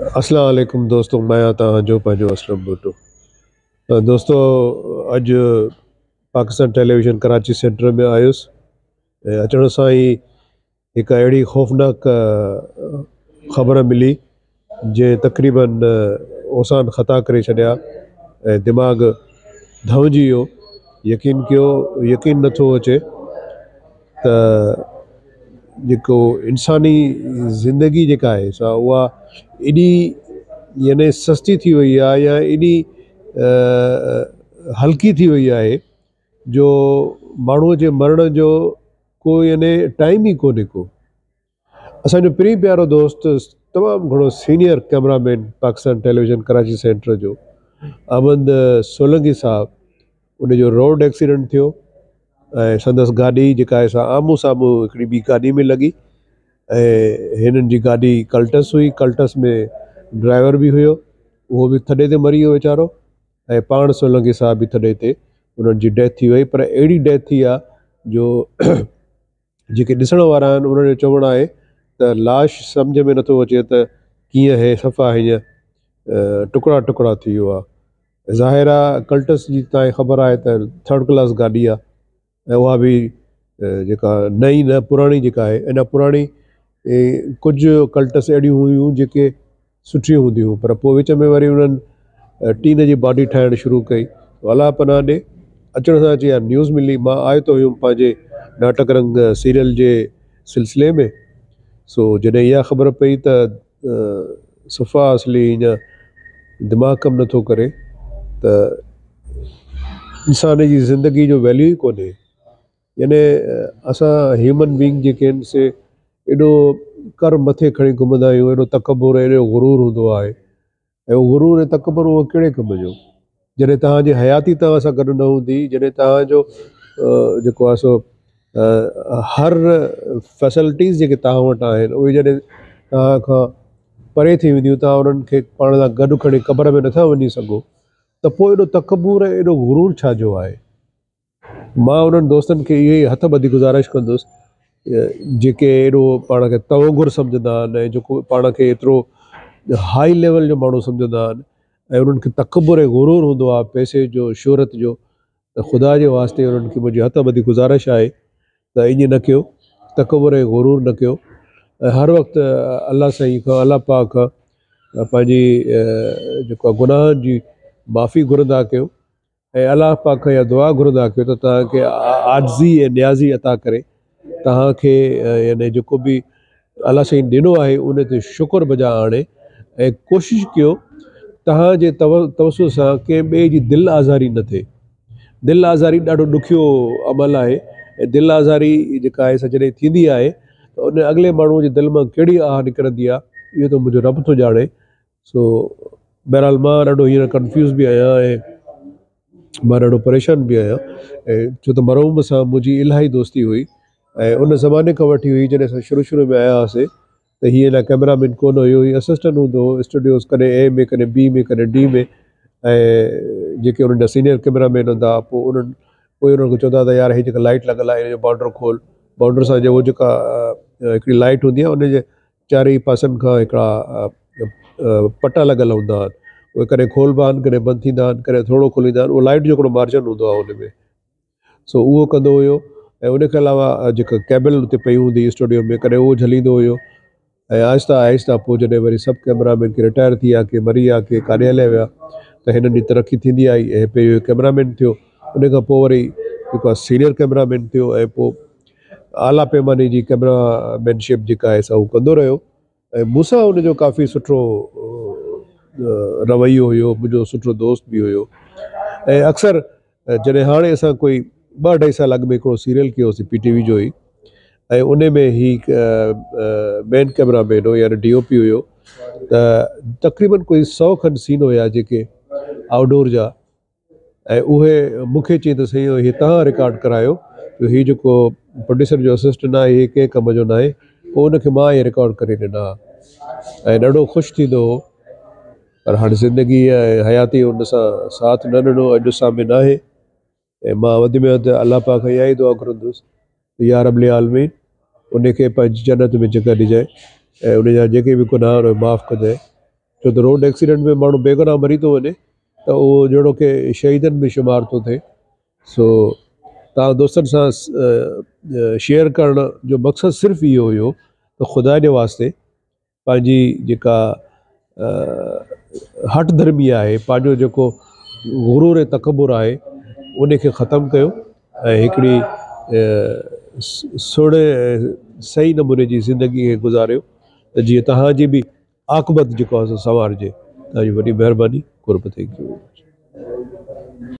अस्सलाम वालेकुम दोस्तों, मैं आता जो पंहिंजो असलम भुट्टो। दोस्तों, अॼु पाकिस्तान टेलीविज़न कराची सेंटर में आयुसि। अचण सां ई हिकु अहिड़ी ख़ौफ़नाक ख़बर मिली जे तक़रीबन ओसान ख़ता करे छॾिया ऐं दिमाग़ धवजी वियो। यकीन नथो अचे त जेको इंसानी ज़िंदगी जेका आहे सा उहा एॾी यानी सस्ती थी वई आहे या एॾी हल्की थी वई आहे जो माण्हूअ जे मरण जो को यानी टाइम ई कोन्हे को। असांजो प्रिय प्यारो दोस्त तमामु घणो senior cameraman Pakistan television Karachi centre जो अहमद सोलंकी साहब, उनजो रोड एक्सीडेंट थियो ऐं संदसि गाॾी जेका आहे सा आम्हूं साम्हूं हिकिड़ी ॿी गाॾी में लॻी ऐं हिननि जी गाॾी कल्टस हुई। कल्टस में ड्राइवर बि हुयो, उहो बि थॾे ते मरी वियो वीचारो, ऐं पाण सोलंकी साहब बि थॾे ते उन्हनि जी डेथ थी वई। पर अहिड़ी डेथ थी आहे जो जेके ॾिसण वारा आहिनि उन्हनि जो चवणु आहे त लाश सम्झ में नथो अचे त कीअं हे सफ़ा हीअं टुकड़ा टुकड़ा थी वियो आहे। ज़ाहिर आहे कल्टस जी तव्हांखे ख़बर आहे त थर्ड क्लास गाॾी आहे ऐं उहा बि जेका नई न पुराणी जेका आहे, अञा पुराणी कुझु कल्टस अहिड़ियूं हुयूं जेके सुठियूं हूंदियूं हुयूं, पर पोइ विच में वरी उन्हनि टीन जी बॉडी ठाहिणु शुरू कई। अलाह पनाह ॾे। अचण सां अची न्यूज़ मिली, मां आयो त हुयुमि पंहिंजे नाटक रंग सीरियल जे सिलसिले में। सो जॾहिं इहा ख़बर पई त सफ़ा असली हीअं दिमाग़ कमु नथो करे त इंसान जी ज़िंदगी जो वैल्यू ई कोन्हे। यानी असां ह्यूमन बींग जेके आहिनि से एॾो कर मथे खणी घुमंदा आहियूं, एॾो तकबुर एॾो गुरूर हूंदो आहे ऐं उहो गुरूर ऐं तकबुर उहो कहिड़े कम जो, जॾहिं तव्हांजी हयाती तव्हां सां गॾु न हूंदी, जॾहिं तव्हांजो जेको आहे सो हर फैसिलिटीज़ जेके तव्हां वटि आहिनि उहे जॾहिं तव्हां खां परे थी वेंदियूं, तव्हां उन्हनि खे पाण सां गॾु खणी क़बर में नथा वञी सघो, त पोइ एॾो तकबुर ऐं एॾो गुरूर छाजो आहे। मां उन्हनि दोस्तनि खे इहो ई हथ ॿधी गुज़ारिश कंदुसि जेके एॾो पाण खे तवगुर सम्झंदा आहिनि ऐं जेको पाण खे एतिरो हाई लेवल जो माण्हू सम्झंदा आहिनि ऐं उन्हनि खे तकबुर ऐं गुरूर हूंदो आहे पैसे जो, शोहरत जो, त ख़ुदा जे वास्ते उन्हनि खे मुंहिंजी हथ ॿधी गुज़ारिश आहे त ईअं न कयो, तकबुर ऐं गुरूर न कयो ऐं हर वक़्तु अलाह साईं खां, अलाह पाक खां पंहिंजी जेको आहे गुनाहनि जी माफ़ी घुरंदा कयो ऐं अलाह पाक खां इहा दुआ घुरंदा कयो त तव्हांखे आजिज़ी ऐं न्याज़ी अता करे तव्हांखे यानी जेको बि अलाह साईं ॾिनो आहे उन ते शुकुर बजा आणे ऐं कोशिशि कयो तव्हांजे तवसुल सां कंहिं ॿिए जी दिलि आज़ारी न थिए। दिलि आज़ारी ॾाढो ॾुखियो अमल आहे ऐं दिलि आज़ारी जेका आहे जॾहिं थींदी आहे त उन अॻिले माण्हूअ जे दिलि मां कहिड़ी आह निकिरंदी आहे इहो त मुंहिंजो रब थो ॼाणे। सो बहरहाल मां ॾाढो हींअर कंफ्यूज़ बि आहियां ऐं मां ॾाढो परेशान बि आहियां ऐं छो त मरहूम सां मुंहिंजी इलाही दोस्ती हुई ऐं उन ज़माने खां वठी हुई जॾहिं असां शुरू में आया हुआसीं त हीअं न कैमरामैन कोन हुयो, हीअ असिस्टेंट हूंदो हो स्टूडियोज़, कॾहिं ए में, कॾहिं बी में, कॾहिं डी में, ऐं जेके उन्हनि जा सीनियर कैमरामैन हूंदा पोइ उन्हनि खे चवंदा त यार हीअ जेका लाइट लॻल आहे हिन जो बॉर्डर खोल, बॉर्डर सां जो जेका हिकिड़ी लाइट हूंदी आहे उनजे चारई पासनि खां हिकिड़ा पटा लॻल हूंदा आहिनि, उहे कॾहिं खोलबा आहिनि, कॾहिं बंदि थींदा आहिनि, कॾहिं थोरो खोलींदा आहिनि, उहो लाइट जो हिकिड़ो मार्जन हूंदो आहे हुन में। सो उहो कंदो हुयो ऐं उनखे अलावा जेका केबल हुते पई हूंदी स्टूडियो में, कॾहिं उहो झलींदो हुयो ऐं आहिस्ता आहिस्ता पोइ जॾहिं वरी सभु कैमरामैन के रिटायर थी विया, के मरी विया, के काॾे हलिया विया, त हिननि जी तरक़ी थींदी आई ऐं पहिरियों कैमरामैन थियो, उन खां पोइ वरी जेको आहे सीनियर कैमरामैन थियो ऐं पोइ आला पैमाने जी कैमरामैनशिप जेका आहे सा उहो कंदो रहियो ऐं मूंसां उनजो काफ़ी सुठो रवैयो हुयो, मुंहिंजो सुठो दोस्त बि हुयो। ऐं अक्सर जॾहिं हाणे असां कोई 2-2.5 साल अॻु में हिकिड़ो सीरियल कयोसीं PTV जो ई, ऐं उन में ही मेन कैमरामैन हो यानी DOP हुयो, त तक़रीबन कोई 100 खनि सीन हुया जेके आउटडोर जा, ऐं उहे मूंखे चई त साईं हीअ तव्हां रिकॉर्ड करायो, हीअ जेको प्रोड्यूसर जो असिस्टेंट आहे हीअ कंहिं कम जो न आहे। पोइ उनखे मां इहे रिकॉर्ड करे ॾिना ऐं ॾाढो ख़ुशि थींदो हो। पर हाणे ज़िंदगी ऐं हयाती हुन सां साथ न ॾिनो, अॼु सां में न आहे ऐं मां वधि में वधि अलाह पाक इहा ई दुआ घुरंदुसि त या रब्बुल आलमीन उनखे पंहिंजी जन्नत में जॻह ॾिजाए ऐं उनजा जेके बि गुनाह माफ़ु कजाए छो त रोड एक्सीडेंट में माण्हू बेगुनाह मरी थो वञे त उहो जहिड़ो की शहीदनि में शुमार थो थिए। सो तव्हां दोस्तनि सां शेयर करण जो मक़सदु सिर्फ़ु इहो हुयो त ख़ुदा जे वास्ते पंहिंजी जेका हट धर्मी आहे, पंहिंजो जेको गुरूर ऐं तकबुर आहे, उन खे ख़तमु कयो ऐं हिकिड़ी सुहिणे सही नमूने जी ज़िंदगी खे गुज़ारियो त जीअं तव्हांजी बि आकबत जेको आहे सवारजे। तव्हांजी वॾी महिरबानी। कुर्ब, थैंक यू।